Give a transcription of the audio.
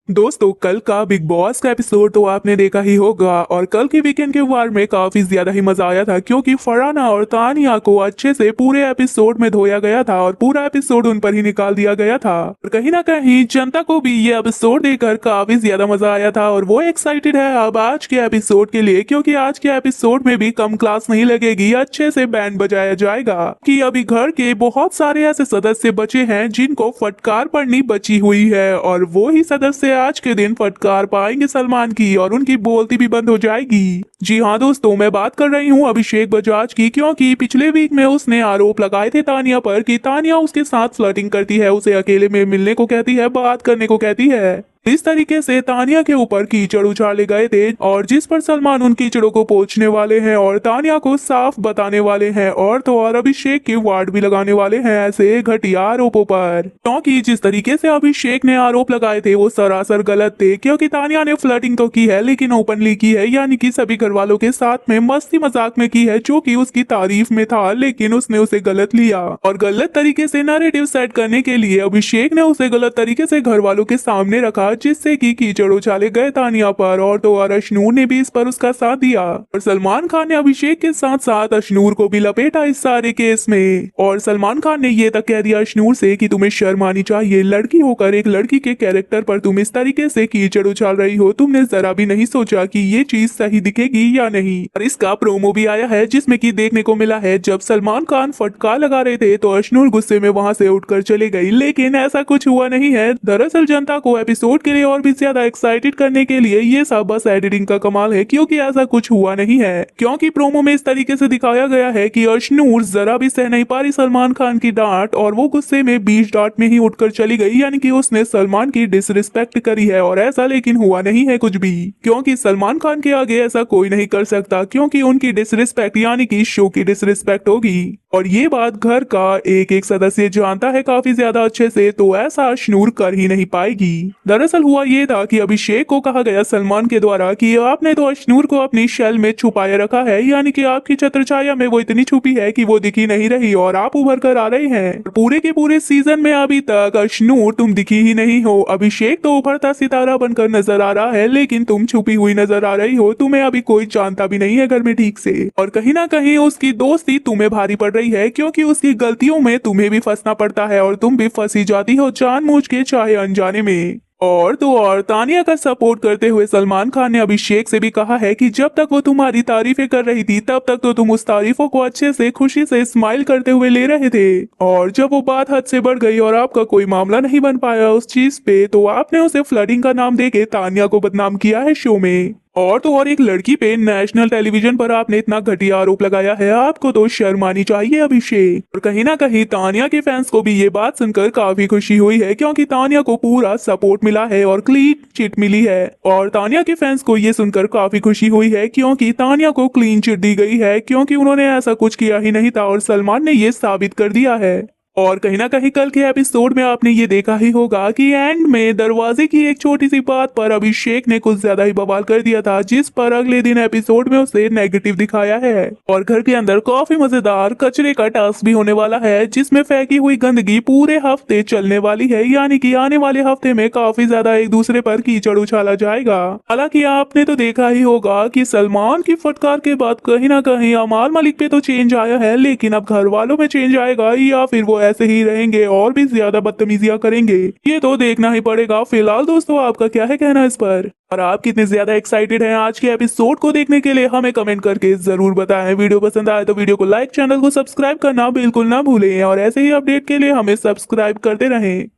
दोस्तों कल का बिग बॉस का एपिसोड तो आपने देखा ही होगा और कल के वीकेंड के वार में काफी ज्यादा ही मजा आया था क्योंकि फरहाना और तानिया को अच्छे से पूरे एपिसोड में धोया गया था और पूरा एपिसोड उन पर ही निकाल दिया गया था और कहीं ना कहीं जनता को भी ये एपिसोड देखकर काफी ज्यादा मजा आया था और वो एक्साइटेड है अब आज के एपिसोड के लिए क्योंकि आज के एपिसोड में भी कम क्लास नहीं लगेगी, अच्छे से बैंड बजाया जाएगा कि अभी घर के बहुत सारे ऐसे सदस्य बचे हैं जिनको फटकार पड़नी बची हुई है और वो ही सदस्य आज के दिन फटकार पाएंगे सलमान की और उनकी बोलती भी बंद हो जाएगी। जी हाँ दोस्तों, मैं बात कर रही हूँ अभिषेक बजाज की क्योंकि पिछले वीक में उसने आरोप लगाए थे तानिया पर कि तानिया उसके साथ फ्लर्टिंग करती है, उसे अकेले में मिलने को कहती है, बात करने को कहती है। इस तरीके से तानिया के ऊपर कीचड़ उछाले गए थे और जिस पर सलमान उन कीचड़ों को पोंछने वाले हैं और तानिया को साफ बताने वाले हैं और तो और अभिषेक के वार्ड भी लगाने वाले हैं ऐसे घटिया आरोपों पर, क्योंकि जिस तरीके से अभिषेक ने आरोप लगाए थे वो सरासर गलत थे क्योंकि तानिया ने फ्लर्टिंग तो की है लेकिन ओपनली की है, यानी कि सभी घर वालों के साथ में मस्ती मजाक में की है जो कि उसकी तारीफ में था, लेकिन उसने उसे गलत लिया और गलत तरीके से नैरेटिव सेट करने के लिए अभिषेक ने उसे गलत तरीके से घर वालों के सामने रखा जिससे कि कीचड़ उछाले गए तानिया पर और तो और अशनूर ने भी इस पर उसका साथ दिया और सलमान खान ने अभिषेक के साथ साथ अशनूर को भी लपेटा इस सारे केस में और सलमान खान ने ये तक कह दिया अशनूर से कि तुम्हें शर्म आनी चाहिए, लड़की होकर एक लड़की के कैरेक्टर पर तुम इस तरीके से कीचड़ उछाल रही हो, तुमने जरा भी नहीं सोचा कि ये चीज सही दिखेगी या नहीं। और इसका प्रोमो भी आया है जिसमें कि देखने को मिला है जब सलमान खान फटकार लगा रहे थे तो अशनूर गुस्से में वहां से उठकर चले गई, लेकिन ऐसा कुछ हुआ नहीं है। दरअसल जनता को एपिसोड के लिए और भी ज्यादा एक्साइटेड करने के लिए ये सब बस एडिटिंग का कमाल है क्योंकि ऐसा कुछ हुआ नहीं है, क्योंकि प्रोमो में इस तरीके से दिखाया गया है कि अशनूर जरा भी सह नहीं पा रही सलमान खान की डांट और वो गुस्से में 20 डांट में ही उठकर चली गई, यानी कि उसने सलमान की डिसरिस्पेक्ट करी है और ऐसा लेकिन हुआ नहीं है कुछ भी, क्योंकि सलमान खान के आगे ऐसा कोई नहीं कर सकता क्योंकि उनकी डिसरिस्पेक्ट यानी कि शो की डिसरिस्पेक्ट होगी और ये बात घर का एक एक सदस्य जानता है काफी ज्यादा अच्छे से, तो ऐसा अशनूर कर ही नहीं पाएगी। दरअसल हुआ ये था कि अभिषेक को कहा गया सलमान के द्वारा कि आपने तो अशनूर को अपनी शेल में छुपाए रखा है, यानी कि आपकी छत्रछाया में वो इतनी छुपी है कि वो दिखी नहीं रही और आप उभर कर आ रहे हैं। पूरे के पूरे सीजन में अभी तक अशनूर तुम दिखी ही नहीं हो, अभिषेक तो उभरता सितारा बनकर नजर आ रहा है लेकिन तुम छुपी हुई नजर आ रही हो, तुम्हें अभी कोई जानता भी नहीं है घर में ठीक से और कहीं ना कहीं उसकी दोस्ती तुम्हें भारी पड़ रही है क्योंकि उसकी गलतियों में तुम्हें भी फंसना पड़ता है और तुम भी फंसी जाती हो जानबूझ के चाहे अनजाने में। और तो और तानिया का सपोर्ट करते हुए सलमान खान ने अभिषेक से भी कहा है कि जब तक वो तुम्हारी तारीफें कर रही थी तब तक तो तुम उस तारीफों को अच्छे से खुशी से स्माइल करते हुए ले रहे थे और जब वो बात हद से बढ़ गई और आपका कोई मामला नहीं बन पाया उस चीज पे तो आपने उसे फ्लर्टिंग का नाम देके तानिया को बदनाम किया है शो में और तो और एक लड़की पे नेशनल टेलीविजन पर आपने इतना घटिया आरोप लगाया है, आपको तो शर्म आनी चाहिए अभिषेक। और कहीं ना कहीं तानिया के फैंस को भी ये बात सुनकर काफी खुशी हुई है क्योंकि तानिया को पूरा सपोर्ट मिला है और क्लीन चिट मिली है और तानिया के फैंस को ये सुनकर काफी खुशी हुई है क्योंकि तानिया को क्लीन चिट दी गई है क्योंकि उन्होंने ऐसा कुछ किया ही नहीं था और सलमान ने ये साबित कर दिया है। और कहीं ना कहीं कल के एपिसोड में आपने ये देखा ही होगा कि एंड में दरवाजे की एक छोटी सी बात पर अभिषेक ने कुछ ज्यादा ही बवाल कर दिया था जिस पर अगले दिन एपिसोड में उसे नेगेटिव दिखाया है और घर के अंदर काफी मजेदार कचरे का टास्क भी होने वाला है जिसमें फेंकी हुई गंदगी पूरे हफ्ते चलने वाली है, यानी कि आने वाले हफ्ते में काफी ज्यादा एक दूसरे पर कीचड़ उछाला जाएगा। हालांकि आपने तो देखा ही होगा कि सलमान की फटकार के बाद कहीं ना कहीं अमाल मलिक पे तो चेंज आया है, लेकिन अब घर वालों में चेंज आएगा या फिर वो ऐसे ही रहेंगे और भी ज्यादा बदतमीजियां करेंगे, ये तो देखना ही पड़ेगा। फिलहाल दोस्तों आपका क्या है कहना इस पर और आप कितने ज्यादा एक्साइटेड हैं आज के एपिसोड को देखने के लिए हमें कमेंट करके जरूर बताएं। वीडियो पसंद आए तो वीडियो को लाइक, चैनल को सब्सक्राइब करना बिल्कुल ना भूलें और ऐसे ही अपडेट के लिए हमें सब्सक्राइब करते रहें।